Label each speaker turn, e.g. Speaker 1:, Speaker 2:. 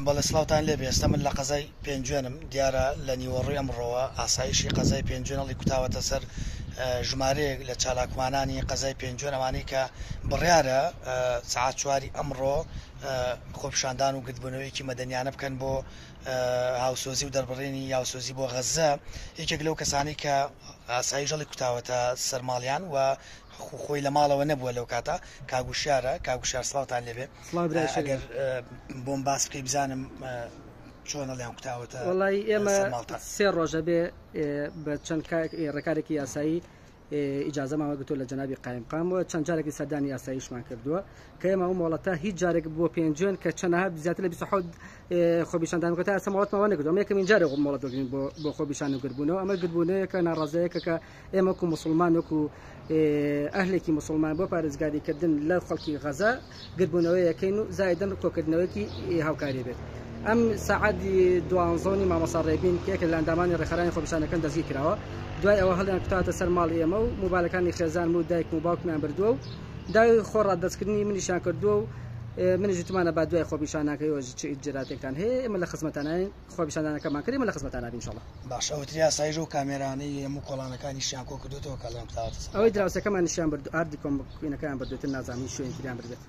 Speaker 1: بەڵێ سڵاوتان لێبێ ئێستا من لە قەزای پێنجوێنم دیارە لە نیوەڕۆی ئەمڕۆوە ئاسایشی قەزای پێنجوێنەڵی کوتاوەتە سەر ژمارەیەک لە چالاکمانانی قەزای پێنجوێنەوانی کە بڕیارە سعات چواری ئەمڕۆ خۆپیشاندان و گرتبوونەوەیەکی مەدەنیانە بکەن بۆ هاوسۆزی و دەربڕێنی یاوسۆزی بۆ غەزە یەکێک لەو کەسانی کە ئاسایشەڵی کوتاوەتە سەرماڵیان و خۆی لە ماڵەوە نەبووە لەو کاتە کاگوشیارە کاگوشار سڵاوتان لێبێ ئەگەر بۆم باس بکەی بزانم چۆنە لیان کوتاوەتە
Speaker 2: وڵی ئێمە سێ ڕۆژە بێ بە چەند ڕێکارێکی یاسایی ئیجازە ماوەگەتۆ لە جەنابی قایمقامەوە چەند جارێکی سەردانی یاساییشمان کردووە کە ئێمە ئەو مۆڵەتە هیچ جارێک بۆ پێنجوێن کە چەندەها زیاتر لە 27 خۆپیشاندانکە تا ماڵەتمەوە نەکردو یەکەمین جارێک مۆڵەت دەگرین بۆ خۆپیشان و گربوونەوە ئەمە گربوونەیەکە ناڕازەیەکە کە ئێمە وەکو موسڵمان وەکو ئەهلێکی موسڵمان بۆ پارێزگاریکردن لە خەڵکی غەزە گربوونەوەیەکەین و زایدەن کۆکردنەوەیکی هاوکاری بێت ئەم سەعاتی دوانزۆنی مامۆستا ڕێبین کێکە لە ئەندامانی ڕێخەرانی خۆپیشانەکەن دەستگیر کراوە دوای ئەوە هەڵیان کوتاتە سەر ماڵی ئێمە و موبایلەکانی خێزان و دایک و باوکمیان بردووە و داوای خۆڕاددەستکردنی منیشان کردووە و منیش توانە با دوای خۆپیشانەکەیەوە چ ئیجراتێکتان هەیە ئێمە لە خزمەتانین خۆپیشاندانەکەمان کردی ئێمە لە خزمەتانە بین ئینشاءالله
Speaker 1: باش ئەوتری یاساییش و کامێرانەی هەموو کۆڵانەکانیشیان کۆ کردوتەوە کە لەم کوتاوەتە
Speaker 2: ئەوەی دراوسەکەمان نیشیان بردو ئاردی کۆمکوینەکەیان بردوێتن نازانی شوێنی تریان بردێت